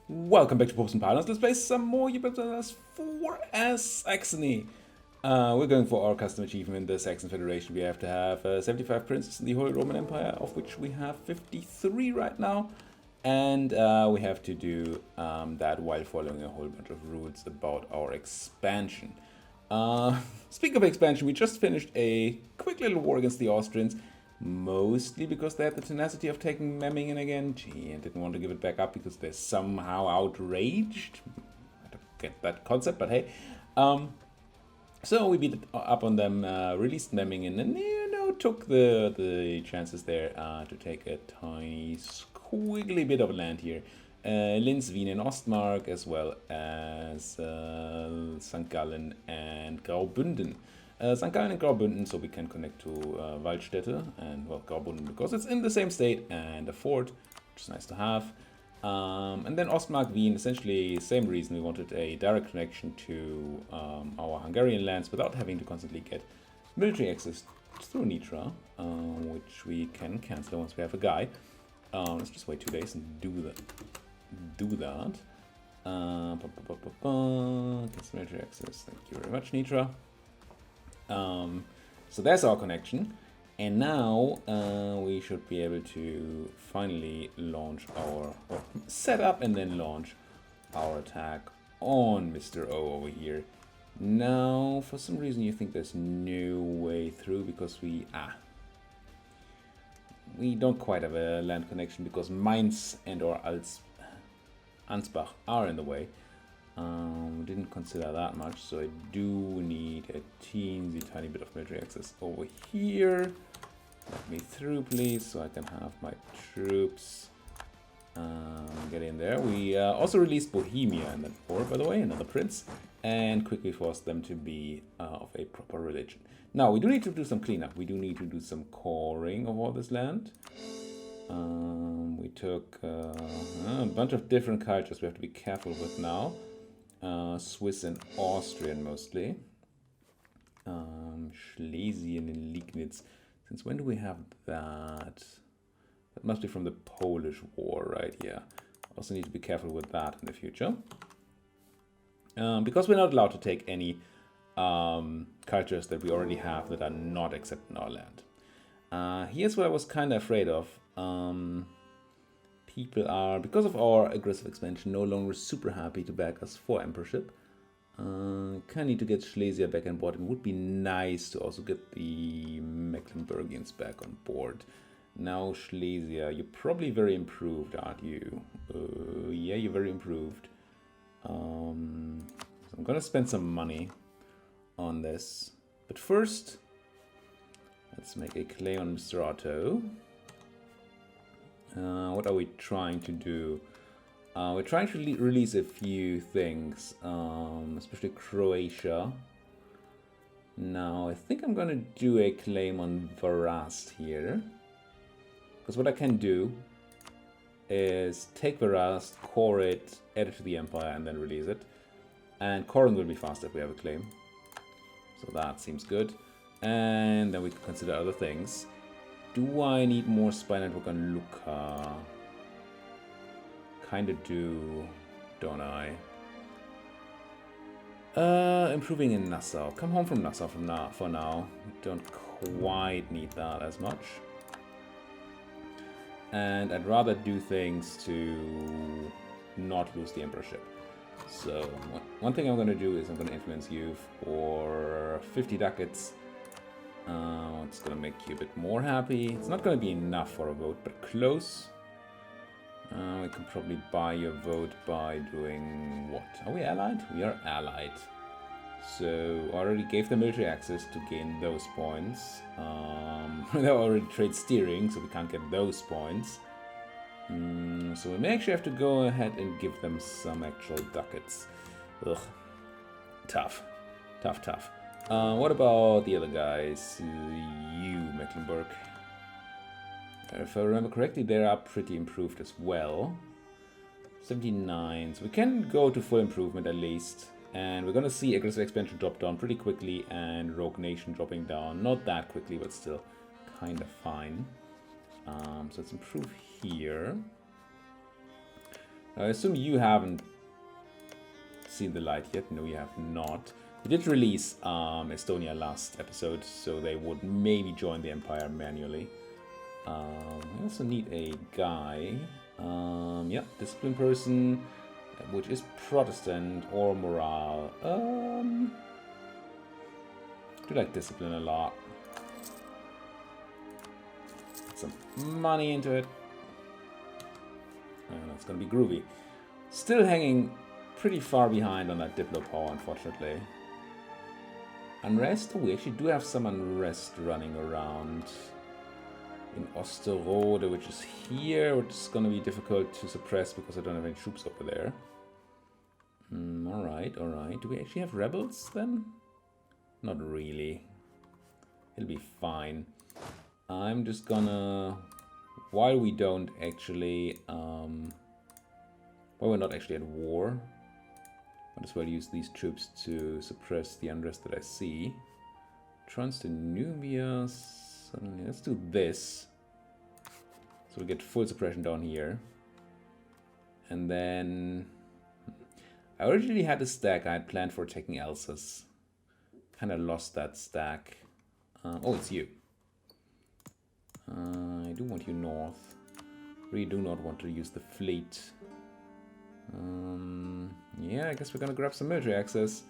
Welcome back to Popes and Pylons. Let's play some more Europa Universalis IV as Saxony. We're going for our custom achievement in the Saxon Federation. We have to have 75 princes in the Holy Roman Empire, of which we have 53 right now. And we have to do that while following a whole bunch of rules about our expansion. Speaking of expansion, we just finished a quick little war against the Austrians. Mostly because they had the tenacity of taking Memmingen again. Gee, I didn't want to give it back up because they're somehow outraged. I don't get that concept, but hey. So we beat up on them, released Memmingen, and took the chances there to take a tiny squiggly bit of land here. Linz, Wien, and Ostmark, as well as St. Gallen and Graubünden. St. Gallen and Graubünden, so we can connect to Waldstätte and, well, Graubünden because it's in the same state and a fort, which is nice to have. And then Ostmark, Wien, essentially same reason. We wanted a direct connection to our Hungarian lands without having to constantly get military access through Nitra, which we can cancel once we have a guy. Let's just wait 2 days and do that. Gets military access. Thank you very much, Nitra. So there's our connection, and now we should be able to finally launch our, or set up and then launch our attack on Mr. O over here. Now, for some reason you think there's no way through because we don't quite have a land connection because Mainz and or Ansbach are in the way. Didn't consider that much, so I do need a teensy tiny bit of military access over here. Let me through, please, so I can have my troops get in there. We also released Bohemia in that war, by the way, another prince, and quickly forced them to be of a proper religion. Now, we do need to do some cleanup. We do need to do some coring of all this land. We took a bunch of different cultures we have to be careful with now. Swiss and Austrian mostly. Schlesien and Liegnitz. Since when do we have that? That must be from the Polish War, right? Yeah. Also need to be careful with that in the future. Because we're not allowed to take any cultures that we already have that are not accepted in our land. Here's what I was kind of afraid of. People are, because of our aggressive expansion, no longer super happy to back us for emperorship. Kind of need to get Silesia back on board. It would be nice to also get the Mecklenburgians back on board. Now, Silesia, you're probably very improved, aren't you? Yeah, you're very improved. So I'm gonna spend some money on this. But first, let's make a claim on Mr. Otto. What are we trying to do? We're trying to release a few things, especially Croatia. Now, I think I'm gonna do a claim on Varast here. Because what I can do is take Varast, core it, add it to the Empire, and then release it. And coring will be faster if we have a claim. So that seems good. And then we can consider other things. Do I need more spy network on Lucca? Kinda do, don't I? Improving in Nassau. Come home from Nassau for now. Don't quite need that as much. And I'd rather do things to not lose the emperorship. So one thing I'm gonna do is I'm gonna influence you for 50 ducats. It's gonna make you a bit more happy. It's not gonna be enough for a vote, but close. We can probably buy your vote by doing what? Are we allied? We are allied. So I already gave them military access to gain those points. They already trade steering, so we can't get those points. So we may actually have to go ahead and give them some actual ducats. Ugh. Tough. What about the other guys? You, Mecklenburg. If I remember correctly, they are pretty improved as well. 79, so we can go to full improvement at least. And we're gonna see aggressive expansion drop down pretty quickly and Rogue Nation dropping down. Not that quickly, but still kind of fine. So let's improve here. I assume you haven't seen the light yet. No, you have not. We did release Estonia last episode, so they would maybe join the Empire manually. We also need a guy. Yeah, disciplined person, which is Protestant or morale. I do like discipline a lot. Put some money into it. It's gonna be groovy. Still hanging pretty far behind on that Diplo power, unfortunately. Unrest? Oh, we actually do have some unrest running around in Osterode, which is here, which is gonna be difficult to suppress because I don't have any troops over there. Alright, alright. Do we actually have rebels then? Not really. It'll be fine. I'm just gonna... While we don't actually... while we're not actually at war, might as well use these troops to suppress the unrest that I see. Trans to Nubia. Suddenly, let's do this. So we get full suppression down here. And then... I originally had a stack I had planned for attacking Alsace. Kind of lost that stack. Oh, it's you. I do want you north. Really do not want to use the fleet. Yeah, I guess we're gonna grab some military access.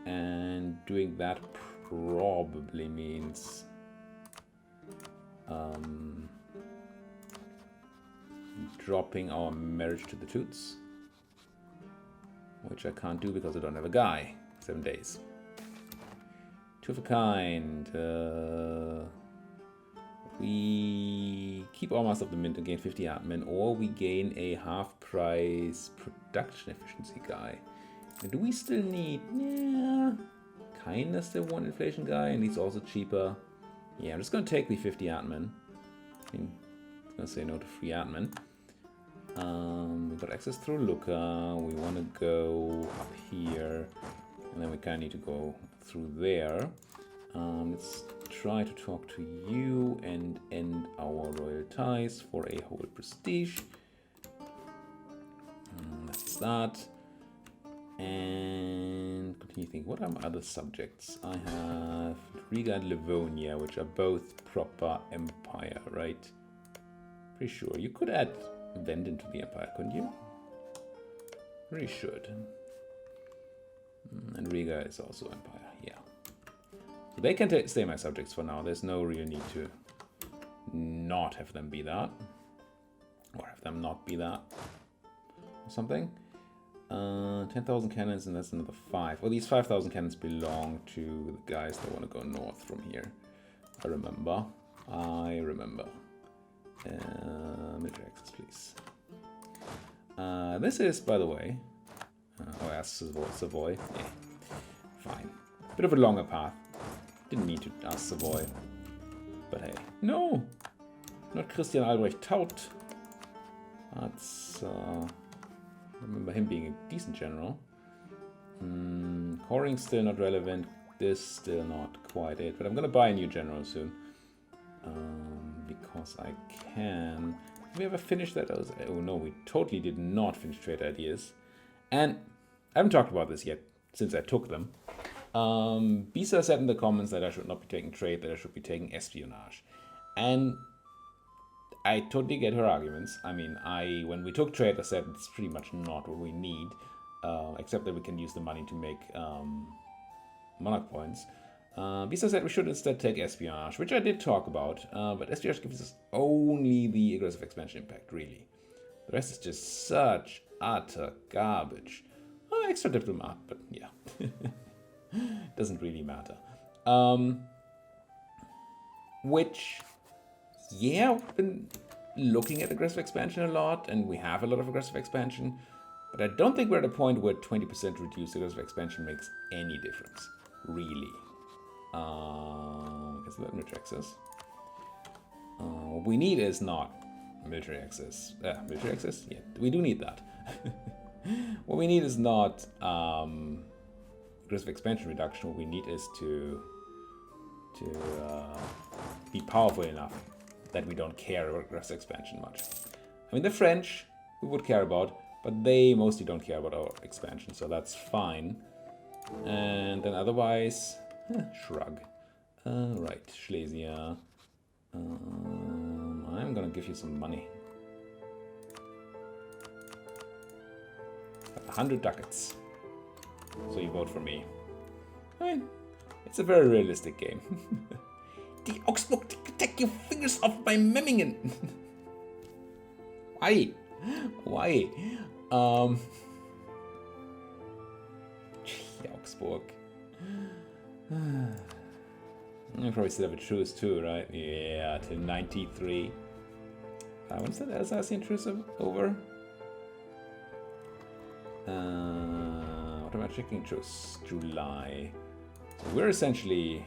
And doing that probably means... dropping our marriage to the Toots. Which I can't do because I don't have a guy. 7 days. Two of a kind. We keep our Master of the Mint and gain 50 admin, or we gain a half-price production efficiency guy. And do we still need... Yeah, kinda still one inflation guy, and he's also cheaper. Yeah, I'm just gonna take the 50 admin. I mean, I'm gonna say no to free admin. We got access through Lucca. We want to go up here, and then we kind of need to go through there. Let's try to talk to you and end our royal ties for a whole prestige. That's that. And continue thinking, what are my other subjects? I have Riga and Livonia, which are both proper empire, right? Pretty sure. You could add Vend to the empire, couldn't you? Really should. And Riga is also empire, yeah. So they can stay my subjects for now. There's no real need to not have them be that. Or have them not be that. Or something. 10,000 cannons, and that's another 5. Well, these 5,000 cannons belong to the guys that want to go north from here. I remember. Military access, please. This is, by the way... oh, ask Savoy. Yeah, fine. Bit of a longer path. Didn't need to ask Savoy. But hey. No! Not Christian Albrecht Taut. That's... I remember him being a decent general. Coring's still not relevant. This still not quite it. But I'm gonna buy a new general soon. Because I can. Did we ever finish that? Oh no, we totally did not finish trade ideas. And I haven't talked about this yet, since I took them. Bisa said in the comments that I should not be taking trade, that I should be taking espionage. And I totally get her arguments. I mean, when we took trade, I said it's pretty much not what we need, except that we can use the money to make monarch points. Bisa said we should instead take espionage, which I did talk about, but espionage gives us only the aggressive expansion impact, really. The rest is just such utter garbage. Extra diplomat, but yeah. Doesn't really matter. Which, yeah, we've been looking at aggressive expansion a lot, and we have a lot of aggressive expansion, but I don't think we're at a point where 20% reduced aggressive expansion makes any difference, really. Is that military access? What we need is not military access. Military access? Yeah, we do need that. What we need is not aggressive expansion reduction. What we need is to be powerful enough that we don't care about aggressive expansion much. I mean, the French we would care about, but they mostly don't care about our expansion, so that's fine. And then otherwise, shrug. Right, Schlesien. I'm gonna give you some money. 100 ducats. So you vote for me. I mean, it's a very realistic game. Die Augsburg, take your fingers off my Memmingen. Why? Why? Augsburg. I probably still have a truce too, right? Yeah, till 93. When's that Alsatian truce over? What am I checking? Truce? July. So we're essentially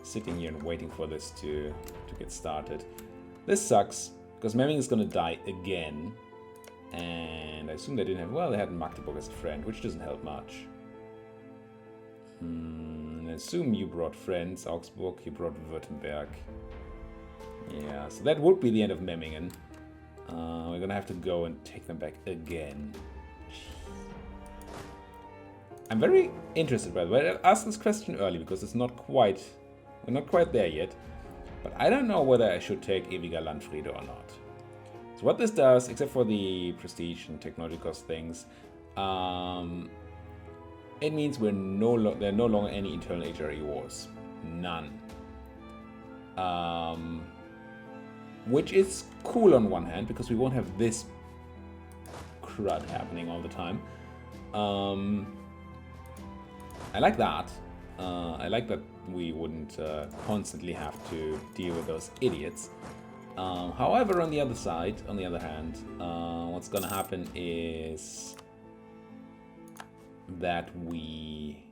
sitting here and waiting for this to get started. This sucks, because Memmingen is gonna die again. And I assume they didn't have... Well, they had Magdeburg as a friend, which doesn't help much. I assume you brought friends, Augsburg, you brought Württemberg. Yeah, so that would be the end of Memmingen. We're gonna have to go and take them back again. I'm very interested, by the way. I asked this question early because it's not quite... We're not quite there yet. But I don't know whether I should take Ewiger Landfriede or not. So what this does, except for the prestige and technology cost things, it means there are no longer any internal HRE wars. None. Which is cool on one hand, because we won't have this crud happening all the time. I like that. I like that we wouldn't constantly have to deal with those idiots. However, on the other hand, what's gonna happen is that we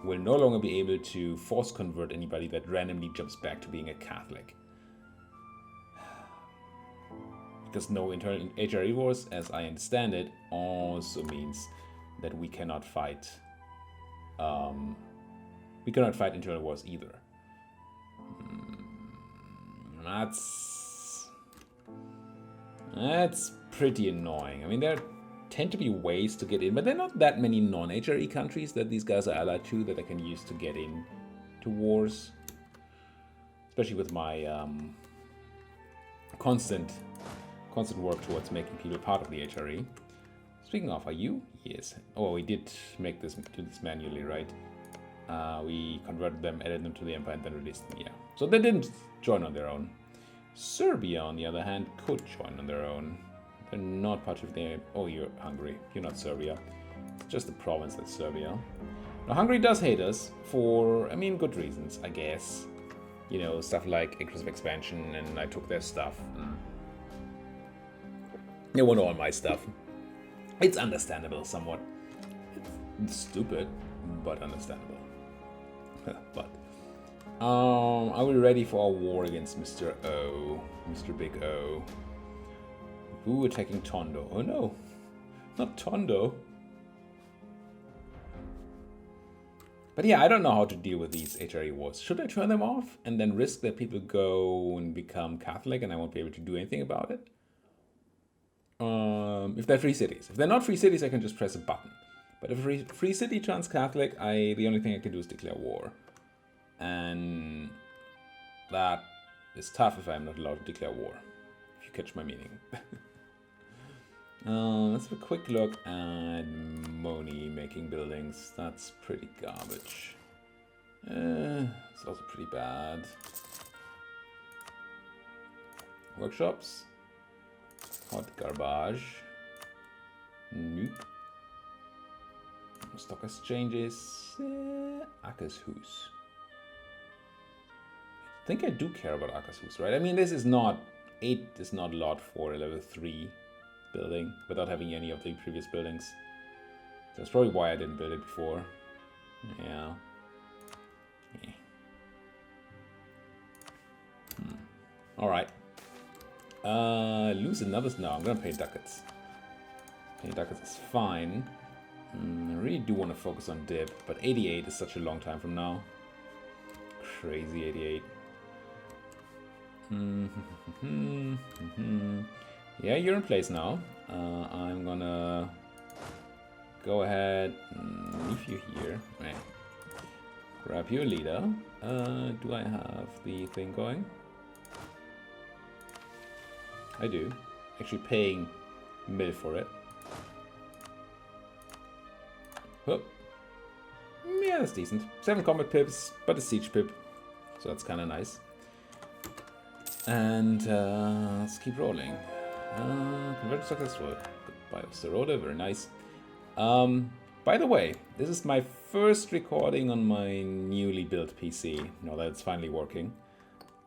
will no longer be able to force convert anybody that randomly jumps back to being a Catholic. Because no internal HRE wars, as I understand it, also means that we cannot fight internal wars either. That's pretty annoying. I mean, there tend to be ways to get in, but there are not that many non-HRE countries that these guys are allied to that I can use to get in to wars. Especially with my constant work towards making people part of the HRE. Speaking of, are you? Yes. Oh, we did do this manually, right? We converted them, added them to the empire, and then released them. Yeah. So they didn't join on their own. Serbia, on the other hand, could join on their own. They're not part of the... Oh, you're Hungary. You're not Serbia. It's just a province that's Serbia. Now, Hungary does hate us for, I mean, good reasons, I guess. You know, stuff like inclusive expansion, and I took their stuff. They want all my stuff. It's understandable somewhat. It's stupid, but understandable. But are we ready for our war against Mr. O? Mr. Big O. Ooh, attacking Tondo. Oh no, not Tondo. But yeah, I don't know how to deal with these HRE wars. Should I turn them off and then risk that people go and become Catholic and I won't be able to do anything about it? If they're free cities. If they're not free cities, I can just press a button. But if a free city turns Catholic, the only thing I can do is declare war. And that is tough if I'm not allowed to declare war. If you catch my meaning. Let's have a quick look at money making buildings. That's pretty garbage. It's also pretty bad. Workshops. Hot garbage. Nope. Stock exchanges. Ackershus. I think I do care about Ackershus, right? I mean, this is not... 8 is not a lot for a level 3 building without having any of the previous buildings. That's probably why I didn't build it before. Yeah. Alright. Lose another... No, I'm gonna pay ducats. Paying ducats is fine. I really do want to focus on dip, but 88 is such a long time from now. Crazy 88. Yeah, you're in place now. I'm gonna go ahead and leave you here. Right. Grab your leader. Do I have the thing going? I do. Actually paying mil for it. Oh. Yeah, that's decent. 7 combat pips, but a siege pip. So that's kind of nice. And let's keep rolling. Converted successful. Goodbye, Osterode. Very nice. By the way, this is my first recording on my newly built PC. Now that it's finally working.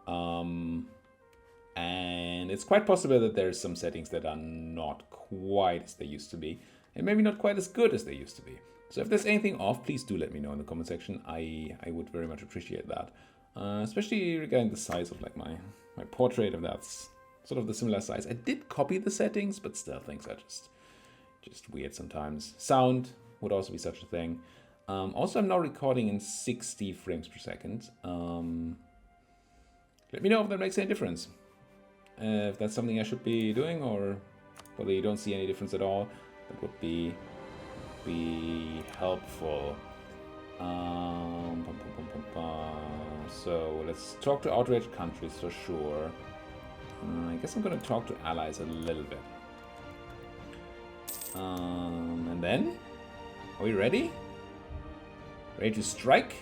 And it's quite possible that there's some settings that are not quite as they used to be. And maybe not quite as good as they used to be. So if there's anything off, please do let me know in the comment section. I would very much appreciate that. Especially regarding the size of like my portrait, if that's sort of the similar size. I did copy the settings, but still things are just weird sometimes. Sound would also be such a thing. Also, I'm now recording in 60 frames per second. Let me know if that makes any difference. If that's something I should be doing, or whether you don't see any difference at all, that would be helpful. So let's talk to outraged countries for sure. I guess I'm gonna talk to allies a little bit. And then, are we ready? Ready to strike?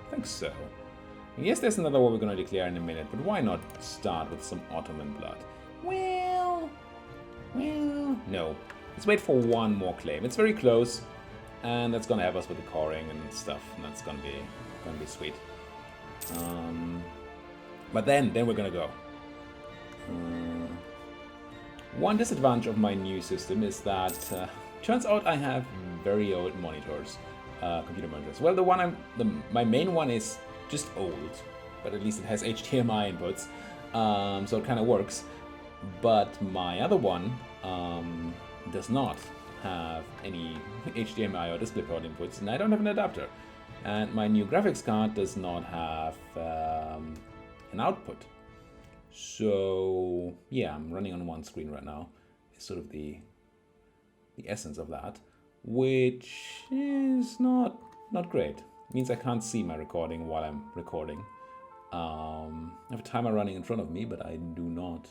I think so. And yes, there's another war we're gonna declare in a minute, but why not start with some Ottoman blood? Well, no. Let's wait for one more claim. It's very close, and that's gonna help us with the coring and stuff, and that's gonna be sweet. But then we're gonna go. One disadvantage of my new system is that turns out I have very old monitors, computer monitors. Well, my main one is just old, but at least it has HDMI inputs, so it kind of works. But my other one does not have any HDMI or DisplayPort inputs, and I don't have an adapter. And my new graphics card does not have an output. So yeah, I'm running on one screen right now. It's sort of the essence of that, which is not great. It means I can't see my recording while I'm recording. I have a timer running in front of me, but I do not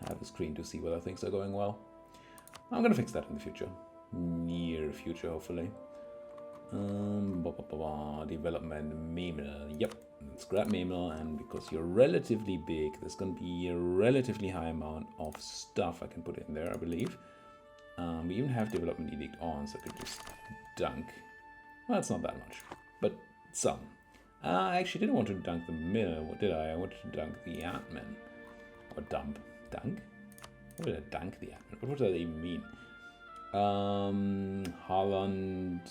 have a screen to see whether things are going well. I'm gonna fix that in the future. Near future, hopefully. Development Memel. Yep, let's grab Memel, and because you're relatively big, there's gonna be a relatively high amount of stuff I can put in there, I believe. We even have development edict on, so I could just dunk. Well, it's not that much, but some. I actually didn't want to dunk the mill, what did I? I wanted to dunk the admin. Or dump. Dunk? What did I dunk the admin? What does that even mean? Holland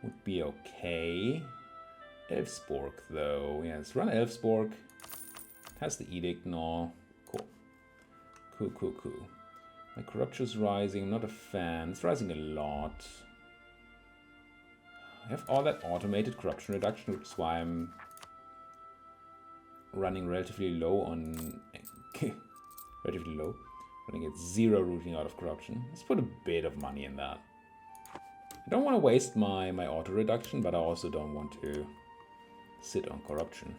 would be okay. Elfsborg, though. Yeah, let's run Elfsborg. Has the edict now. Cool. Cool. My corruption's rising. I'm not a fan. It's rising a lot. I have all that automated corruption reduction, which is why I'm running relatively low on... relatively low. Running at 0 rooting out of corruption. Let's put a bit of money in that. I don't want to waste my auto reduction, but I also don't want to sit on corruption.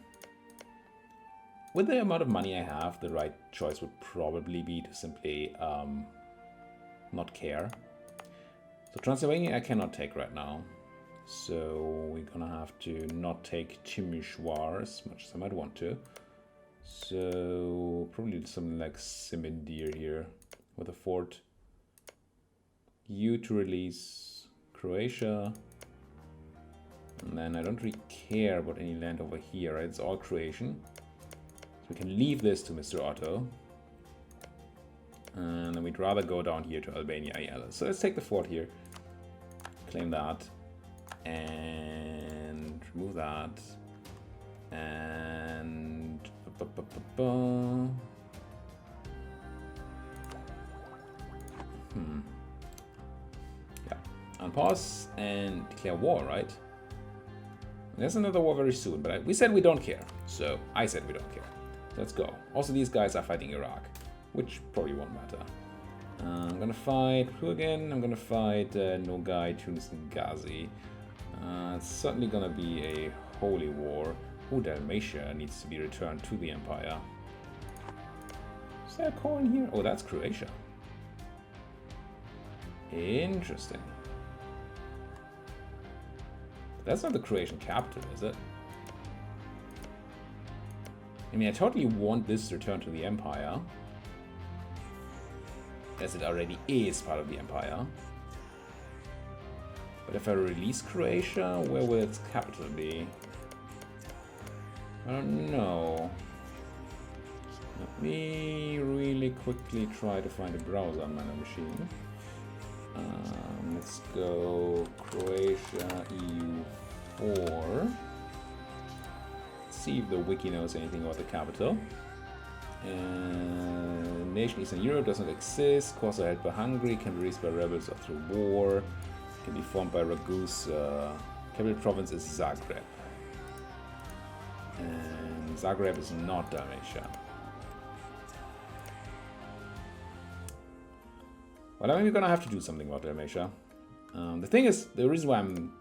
With the amount of money I have, the right choice would probably be to simply not care. So Transylvania I cannot take right now. So we're gonna have to not take Timișoara as much as I might want to. So probably something like Simindir here with a fort. You to release Croatia. And then I don't really care about any land over here, right? It's all Croatian. So we can leave this to Mr. Otto. And then we'd rather go down here to Albania. Yeah, so let's take the fort here. Claim that. And remove that. And... Yeah. Unpause and declare war, right? There's another war very soon, but we said we don't care. So I said we don't care. Let's go. Also, these guys are fighting Iraq. which probably won't matter. I'm gonna fight who again? I'm gonna fight Nogai, Tunis, and Ghazi. It's certainly gonna be a holy war. Oh, Dalmatia needs to be returned to the Empire. Is there a core in here? Oh, that's Croatia. Interesting. That's not the Croatian capital, is it? I mean, I totally want this to return to the Empire, as it already is part of the Empire. But if I release Croatia, where will its capital be? I don't know. Let me really quickly try to find a browser on my machine. Let's go Croatia EU4. See if the wiki knows anything about the capital. Nation Eastern Europe doesn't exist. Course are held by Hungary, can be released by rebels or through war. Can be formed by Ragusa. Capital province is Zagreb. And Zagreb is not Dalmatia. Well, I mean, we're gonna have to do something about Dalmatia. The thing is, the reason why I'm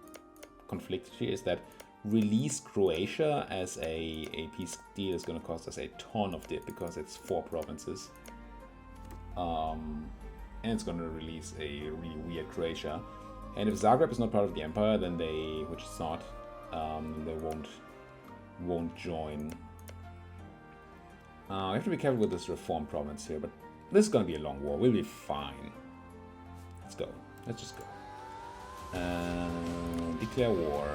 conflicted here is that release Croatia as a peace deal is gonna cost us a ton of dip because it's 4 provinces. And it's gonna release a really weird Croatia. And if Zagreb is not part of the Empire, then they, which it's not, they won't join. I have to be careful with this reform province here, but this is gonna be a long war. We'll be fine. Let's go. Let's just go. Declare war.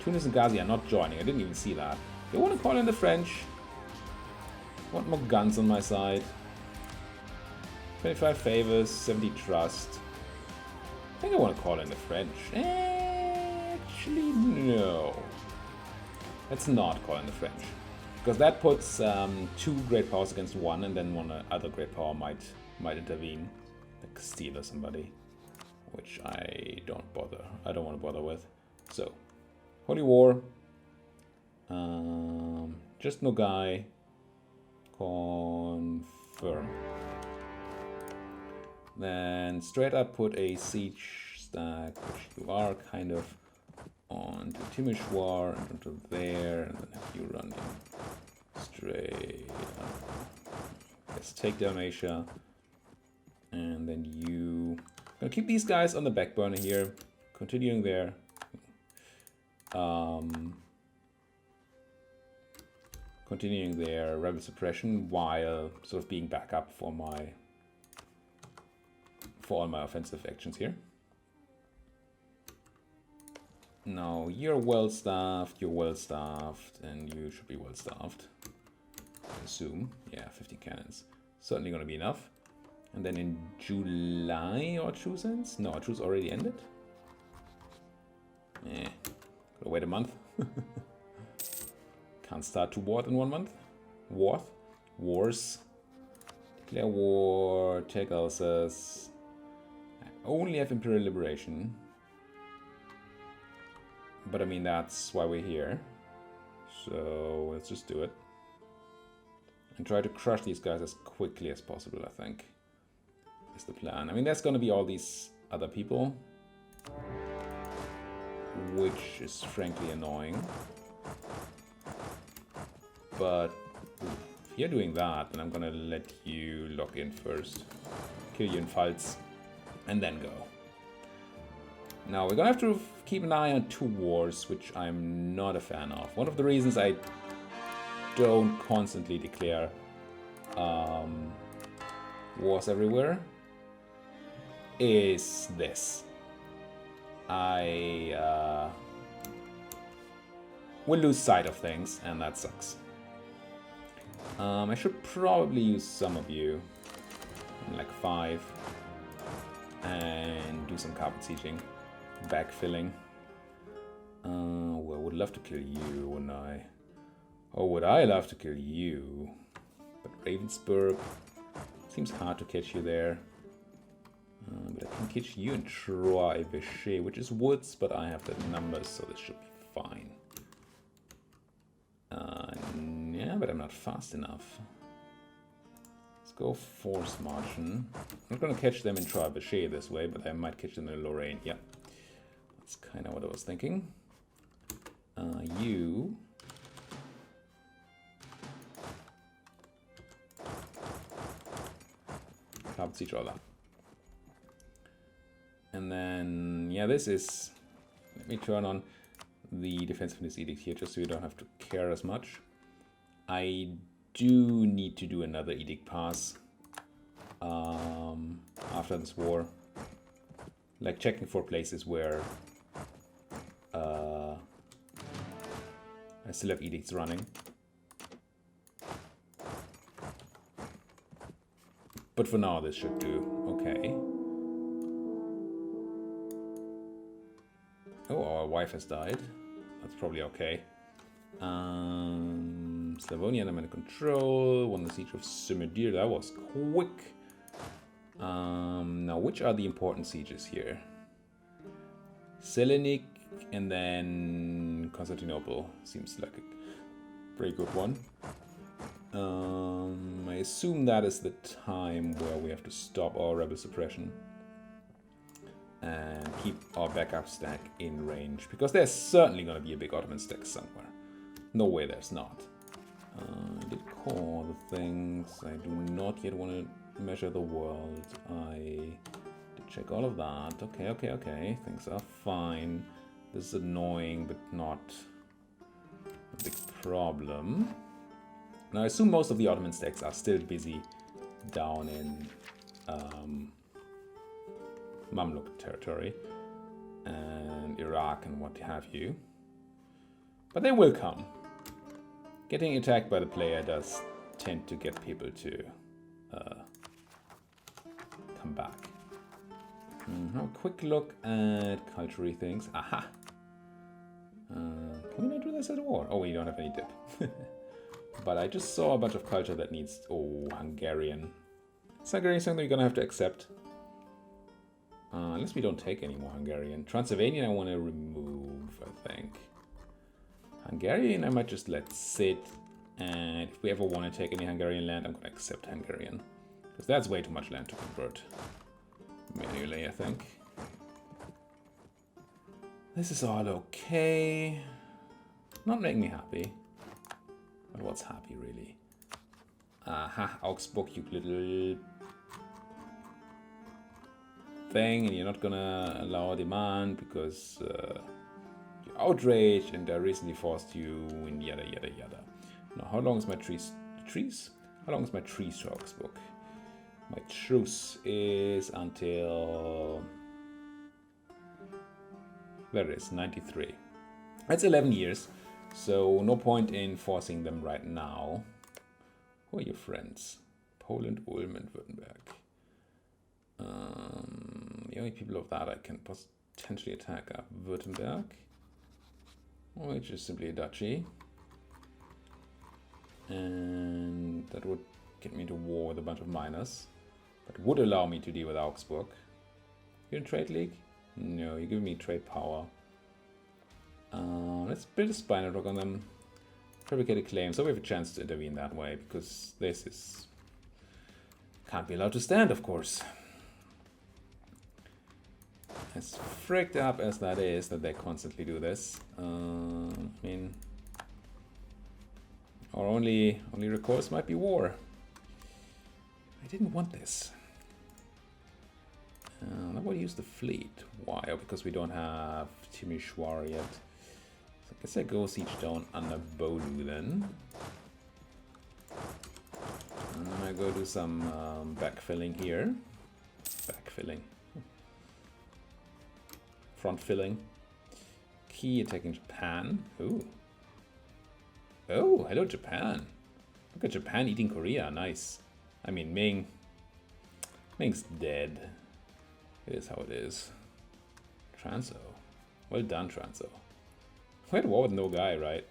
Tunis and Ghazi are not joining. I didn't even see that. They want to call in the French. Want more guns on my side. 25 favors, 70 trust. I think I want to call in the French. Actually, no. Let's not call in the French. Because that puts 2 great powers against 1, and then one other great power might intervene. Like Castile or somebody. Which I don't want to bother with. So, Holy War. Just Nogai. Confirm. Then straight up put a siege stack, which you are kind of, onto Timișoara and onto there, and then have you run straight up. Let's take Dalmatia. And then you... Gonna keep these guys on the back burner here, continuing their rebel suppression while sort of being backup for all my offensive actions here. Now you're well staffed, and you should be well staffed. I assume, yeah, 15 cannons, certainly gonna be enough. And then in July, our truce ends? No, our truce already ended. Gotta wait a month. Can't start 2 wars in 1 month. Wars. Declare war, take Alsace. I only have Imperial Liberation. But I mean, that's why we're here. So let's just do it. And try to crush these guys as quickly as possible, I think. Is the plan. I mean, there's gonna be all these other people, which is frankly annoying. But if you're doing that, then I'm gonna let you lock in first, kill you in Pfalz, and then go. Now we're gonna have to keep an eye on 2 wars, which I'm not a fan of. One of the reasons I don't constantly declare wars everywhere is this. I will lose sight of things, and that sucks. I should probably use some of you, like 5, and do some carpet sieging, backfilling. Well, I would love to kill you, wouldn't I? Oh, would I love to kill you? But Ravensburg, seems hard to catch you there. But I can catch you in Trois-Évêchés, which is woods, but I have the numbers, so this should be fine. Yeah, but I'm not fast enough. It's go force marching. I'm not gonna catch them in Trebuchet this way, but I might catch them in Lorraine. Yeah, that's kind of what I was thinking. You carpet siege all that. And then, yeah, this is... Let me turn on the defensiveness edict here, just so you don't have to care as much. I do need to do another edict pass after this war. Like checking for places where I still have edicts running. But for now, this should do okay. Oh, our wife has died. That's probably okay. Slavonia I'm under control. Won the siege of Simidir. That was quick. Now, which are the important sieges here? Selenik and then Constantinople. Seems like a pretty good one. I assume that is the time where we have to stop our rebel suppression and keep our backup stack in range, because there's certainly going to be a big Ottoman stack somewhere. No way there's not. I did call the things. I do not yet want to measure the world. I did check all of that. Okay. Things are fine. This is annoying, but not a big problem. Now, I assume most of the Ottoman stacks are still busy down in Mamluk territory and Iraq and what have you. But they will come. Getting attacked by the player does tend to get people to come back. Have a quick look at culturally things. Aha! Can we not do this at all? Oh, we don't have any dip. But I just saw a bunch of culture that needs... Oh, Hungarian. Is Hungarian something you're gonna have to accept? Unless we don't take any more Hungarian. Transylvanian I want to remove, I think. Hungarian I might just let sit. And if we ever want to take any Hungarian land, I'm going to accept Hungarian. Because that's way too much land to convert manually, I think. This is all okay. Not making me happy. But what's happy, really? Aha, Augsburg, you little thing, and you're not gonna allow a demand because you're outraged and I recently forced you and yada yada yada. Now, how long is my trees? How long is my truce to Augsburg? My truce is until... There it is, 93. That's 11 years, so no point in forcing them right now. Who are your friends? Poland, Ulm, and Württemberg. The only people of that I can potentially attack are Württemberg, which is simply a duchy. And that would get me into war with a bunch of miners. But would allow me to deal with Augsburg. You're in trade league? No, you're giving me trade power. Let's build a spy network on them. Fabricate a claim, so we have a chance to intervene that way, because this is... can't be allowed to stand, of course. As fricked up as that is, that they constantly do this. I mean... our only recourse might be war. I didn't want this. I will use the fleet. Why? Oh, because we don't have Timisoara yet. So I guess I go siege down under Bolu then. And then I go do some backfilling here. Backfilling. Front filling. Key attacking Japan. Ooh. Oh, hello Japan. Look at Japan eating Korea. Nice. I mean, Ming. Ming's dead. It is how it is. Transo. Well done, Transo. We had war with no guy, right?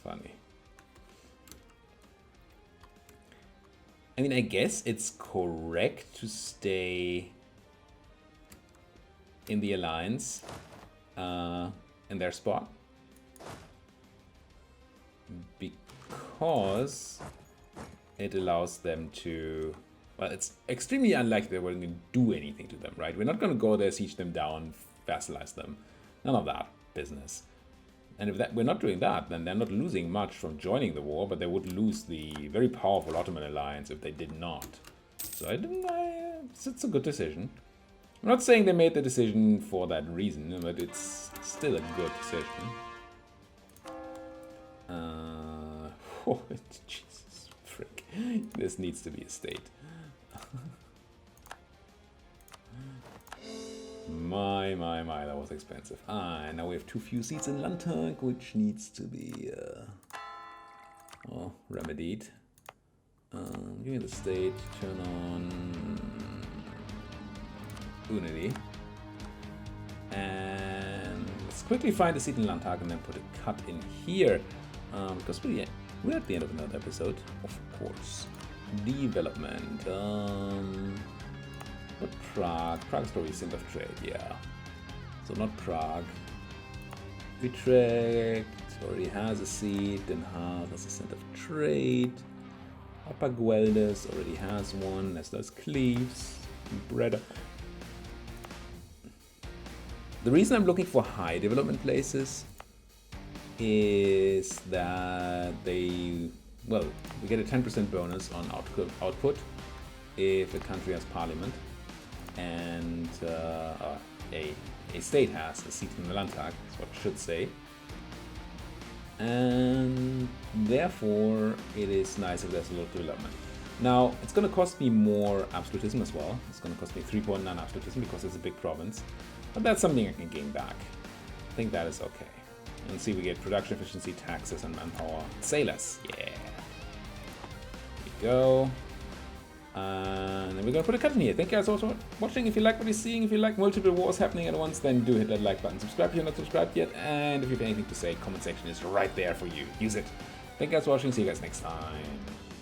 Funny. I mean, I guess it's correct to stay in the alliance in their spot. because it allows them to... Well, it's extremely unlikely that we're going to do anything to them, right? We're not going to go there, siege them down, vassalize them. None of that business. And if we're not doing that, then they're not losing much from joining the war, but they would lose the very powerful Ottoman alliance if they did not. So it's a good decision. I'm not saying they made the decision for that reason, but it's still a good decision. Oh, Jesus, frick. This needs to be a state. My, that was expensive. And now we have too few seats in Landtag, which needs to be remedied. Give me the state, turn on Unity. And let's quickly find a seat in Landtag and then put a cut in here. Because we're at the end of another episode, of course. Development. But Prague. Prague's probably a center of trade, yeah. So not Prague. Utrecht already has a seat. Den Haag has a center of trade. Upper Guelders already has one, as does Cleves. Breda. The reason I'm looking for high development places is that we get a 10% bonus on output if a country has parliament and a state has a seat in the Landtag, that's what it should say. And therefore it is nice if there's a lot of development. Now, it's going to cost me more absolutism as well. It's going to cost me 3.9 absolutism because it's a big province. But that's something I can gain back. I think that is okay. And see, we get production efficiency, taxes, and manpower. Sailors, yeah. Here we go. And then we're going to put a cut in here. Thank you guys all for watching. If you like what you're seeing, if you like multiple wars happening at once, then do hit that like button. Subscribe if you're not subscribed yet. And if you have anything to say, comment section is right there for you. Use it. Thank you guys for watching. See you guys next time.